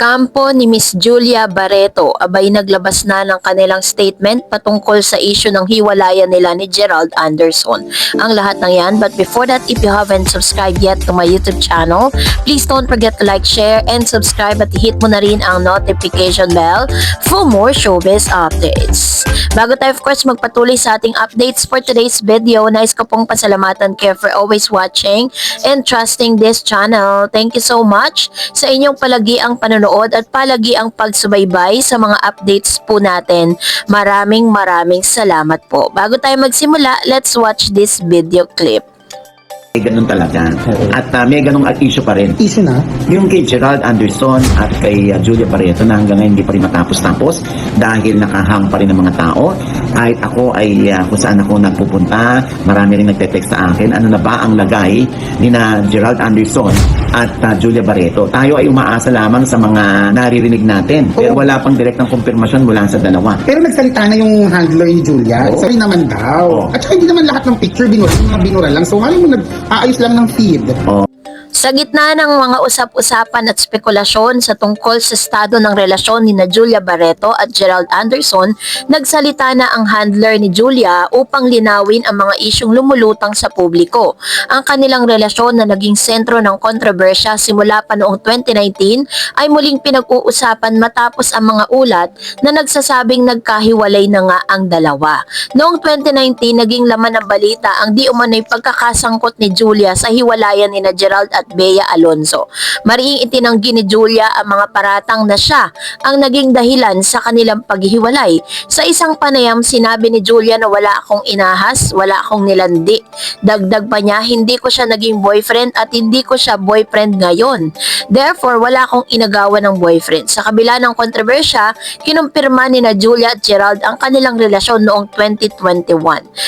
Kampo ni Miss Julia Barreto abay naglabas na ng kanilang statement patungkol sa issue ng hiwalayan nila ni Gerald Anderson. Ang lahat ng yan, but before that, if you haven't subscribed yet to my YouTube channel, please don't forget to like, share, and subscribe at hit mo na rin ang notification bell for more showbiz updates. Bago tayo of course magpatuloy sa ating updates for today's video, nais ko pong pasalamatan kayo for always watching and trusting this channel. Thank you so much sa inyong palagiang panonood at palagi ang pagsubaybay sa mga updates po natin. Maraming salamat po. Bago tayo magsimula, let's watch this video clip. Ganun talaga. At may ganung issue pa rin. Issue na? Yung kay Gerald Anderson at kay Julia Barreto na hanggang ngayon hindi pa rin matapos-tapos dahil nakahang pa rin ng mga tao. Kahit ako ay kung saan ako nagpupunta, marami rin nagte-text sa akin, ano na ba ang lagay ni na Gerald Anderson at Julia Barreto. Tayo ay umaasa lamang sa mga naririnig natin. Pero wala pang direktang kumpirmasyon mula sa dalawa. Pero nagsalita na yung handler ni Julia. Oo. Sorry naman daw. Oo. At saka hindi naman lahat ng picture binura lang. So ngayon mo nag-aayos lang ng feed. Sa gitna ng mga usap-usapan at spekulasyon sa tungkol sa estado ng relasyon ni na Julia Barreto at Gerald Anderson, nagsalita na ang handler ni Julia upang linawin ang mga isyung lumulutang sa publiko. Ang kanilang relasyon na naging sentro ng kontrobersya simula pa noong 2019 ay muling pinag-uusapan matapos ang mga ulat na nagsasabing nagkahiwalay na nga ang dalawa. Noong 2019, naging laman ng balita ang di umano'y pagkakasangkot ni Julia sa hiwalayan ni na Gerald at Bea Alonzo. Mariing itinanggi ni Julia ang mga paratang na siya ang naging dahilan sa kanilang paghihiwalay. Sa isang panayam, sinabi ni Julia na wala akong inahas, wala akong nilandi. Dagdag pa niya, hindi ko siya naging boyfriend at hindi ko siya boyfriend ngayon. Therefore, wala akong inagawan ng boyfriend. Sa kabila ng kontrobersya, kinumpirma ni na Julia at Gerald ang kanilang relasyon noong 2021.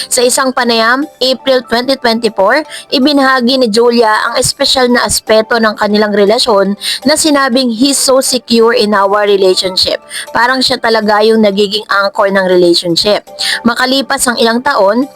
Sa isang panayam, April 2024, ibinahagi ni Julia ang espesyal na aspeto ng kanilang relasyon na sinabing he's so secure in our relationship. Parang siya talaga yung nagiging anchor ng relationship. Makalipas ang ilang taon,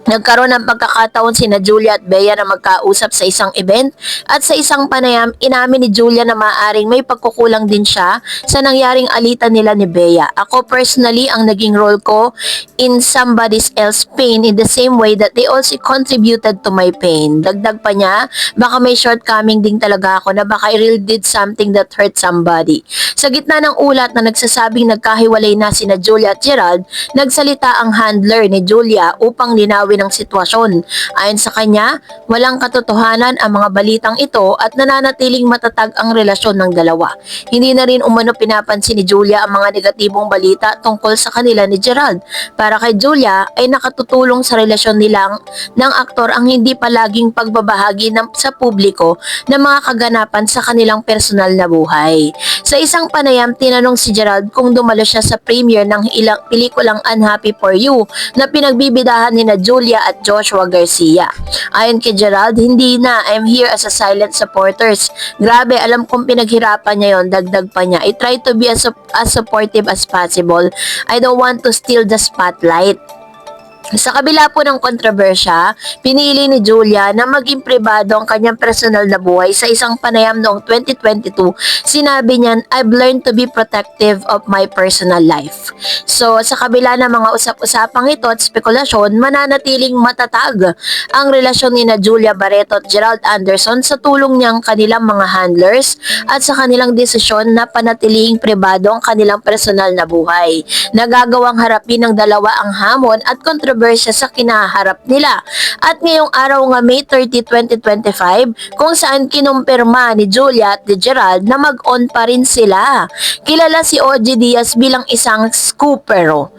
nagkaroon ng pagkakataon sina Julia at Bea na magkausap sa isang event at sa isang panayam, inamin ni Julia na maaaring may pagkukulang din siya sa nangyaring alitan nila ni Bea. Ako personally, ang naging role ko in somebody else's pain in the same way that they also contributed to my pain. Dagdag pa niya, baka may shortcoming din talaga ako na baka I really did something that hurt somebody. Sa gitna ng ulat na nagsasabing nagkahiwalay na sina Julia at Gerald, nagsalita ang handler ni Julia upang linawin ng sitwasyon. Ayon sa kanya, walang katotohanan ang mga balitang ito at nananatiling matatag ang relasyon ng dalawa. Hindi na rin umano pinapansin ni Julia ang mga negatibong balita tungkol sa kanila ni Gerald. Para kay Julia ay nakatutulong sa relasyon nilang ng aktor ang hindi palaging pagbabahagi sa publiko ng mga kaganapan sa kanilang personal na buhay. Sa isang panayam, tinanong si Gerald kung dumalo siya sa premiere ng ilang pelikulang Unhappy for You na pinagbibidahan ni na Julia at Joshua Garcia. Ayon kay Gerald, hindi na, I'm here as a silent supporters. Grabe, alam kong pinaghirapan niya yon. Dagdag pa niya, I try to be as supportive as possible. I don't want to steal the spotlight. Sa kabila po ng kontrobersya, pinili ni Julia na maging pribado ang kanyang personal na buhay. Sa isang panayam noong 2022, sinabi niyan, I've learned to be protective of my personal life. So, sa kabila ng mga usap-usapang ito at spekulasyon, mananatiling matatag ang relasyon ni na Julia Barreto at Gerald Anderson sa tulong niyang kanilang mga handlers at sa kanilang desisyon na panatiling pribado ang kanilang personal na buhay. Nagagawang harapin ng dalawa ang hamon at kontrobersya sa kinaharap nila. At ngayong araw nga May 30, 2025, kung saan kinumpirma ni Julia at ni Gerald na mag-on pa rin sila. Kilala si OG Diaz bilang isang scoopero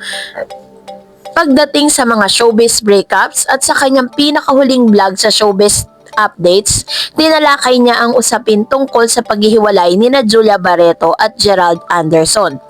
pagdating sa mga showbiz breakups at sa kanyang pinakahuling vlog sa showbiz updates, tinalakay niya ang usapin tungkol sa paghihiwalay ni na Julia Barreto at Gerald Anderson.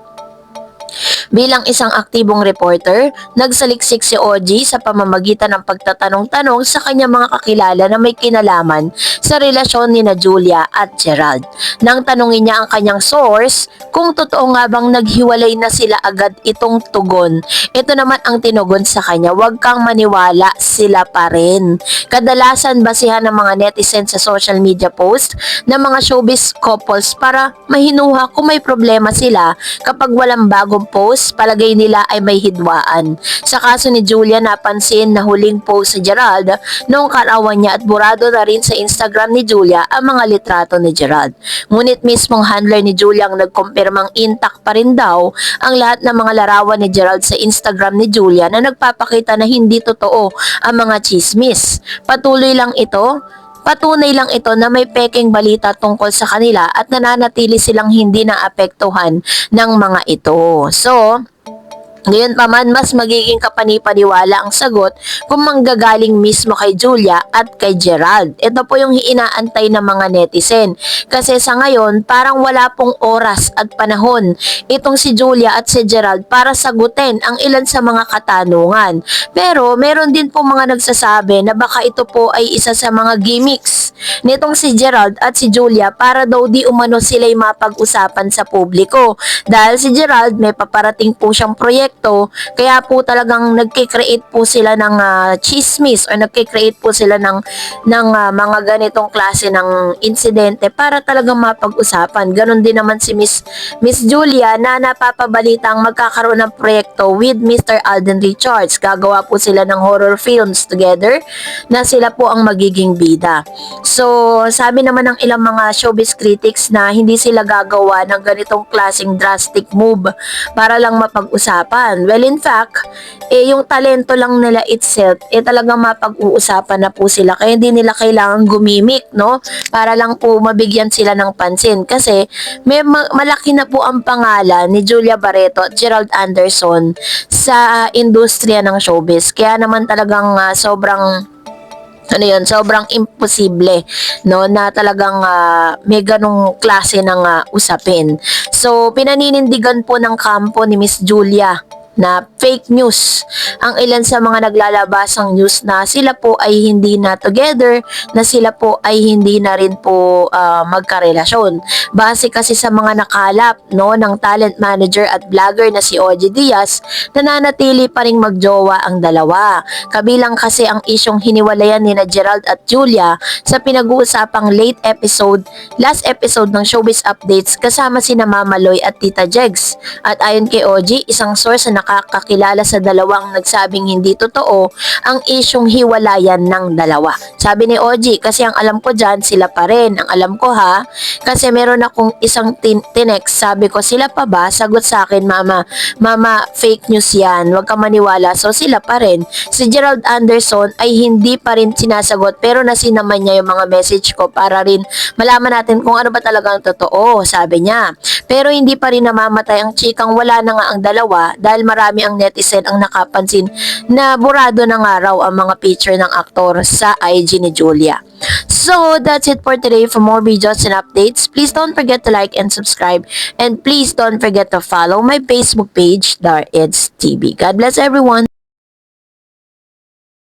Bilang isang aktibong reporter, nagsaliksik si OG sa pamamagitan ng pagtatanong-tanong sa kanyang mga kakilala na may kinalaman sa relasyon ni na Julia at Gerald. Nang tanungin niya ang kanyang source kung totoo nga bang naghiwalay na sila agad itong tugon. Ito naman ang tinugon sa kanya, huwag kang maniwala, sila pa rin. Kadalasan basihan ng mga netizen sa social media post ng mga showbiz couples para mahinuha kung may problema sila. Kapag walang bagong post, palagay nila ay may hidwaan. Sa kaso ni Julia, napansin na huling post si Gerald noong karawan niya at burado na rin sa Instagram ni Julia ang mga litrato ni Gerald. Ngunit mismong handler ni Julia ang nagkumpirmang intact pa rin daw ang lahat ng mga larawan ni Gerald sa Instagram ni Julia na nagpapakita na hindi totoo ang mga chismis. Patunay lang ito na may pekeng balita tungkol sa kanila at nananatili silang hindi naapektuhan ng mga ito. So, ngayon pa man, mas magiging kapanipaniwala ang sagot kung manggagaling mismo kay Julia at kay Gerald. Ito po yung inaantay ng mga netizen. Kasi sa ngayon, parang wala pong oras at panahon itong si Julia at si Gerald para sagutin ang ilan sa mga katanungan. Pero meron din po mga nagsasabi na baka ito po ay isa sa mga gimmicks nitong si Gerald at si Julia para daw di umano sila'y mapag-usapan sa publiko. Dahil si Gerald may paparating po siyang proyekto, kaya po talagang nagkikreate po sila ng chismis or nagkikreate po sila ng mga ganitong klase ng insidente para talagang mapag-usapan. Ganon din naman si Miss Julia na napapabalitang magkakaroon ng proyekto with Mr. Alden Richards. Gagawa po sila ng horror films together na sila po ang magiging bida. So, sabi naman ng ilang mga showbiz critics na hindi sila gagawa ng ganitong klaseng drastic move para lang mapag-usapan. Well, in fact, yung talento lang nila itself, talagang mapag-uusapan na po sila. Kaya hindi nila kailangan gumimik, no? Para lang po mabigyan sila ng pansin. Kasi may malaki na po ang pangalan ni Julia Barreto at Gerald Anderson sa industriya ng showbiz. Kaya naman talagang sobrang imposible, no, na talagang may ganong klase ng usapin. So, pinaninindigan po ng kampo ni Miss Julia na fake news ang ilan sa mga naglalabasang news na sila po ay hindi na together, na sila po ay hindi na rin po magkarelasyon. Base kasi sa mga nakalap, no, ng talent manager at vlogger na si OG Diaz, nananatili pa ring magjowa ang dalawa. Kabilang kasi ang isyong hiniwalayan ni na Gerald at Julia sa pinag-uusapang last episode ng Showbiz Updates kasama sina Mama Loy at Tita Jegs. At ayon kay OG, isang source na nakakakilala sa dalawang nagsabing hindi totoo ang isyong hiwalayan ng dalawa. Sabi ni OG, kasi ang alam ko dyan, sila pa rin. Ang alam ko kasi meron akong isang tinext, sabi ko, sila pa ba? Sagot sa akin, mama, fake news yan, huwag ka maniwala. So sila pa rin. Si Gerald Anderson ay hindi pa rin sinasagot, pero nasinaman niya yung mga message ko para rin malaman natin kung ano ba talagang totoo, sabi niya. Pero hindi pa rin namamatay ang chikang wala na nga ang dalawa dahil marami ang netizen ang nakapansin na burado na nga raw ang mga picture ng aktor sa IG ni Julia. So, that's it for today. For more videos and updates, please don't forget to like and subscribe. And please don't forget to follow my Facebook page, Dar Eds TV. God bless everyone.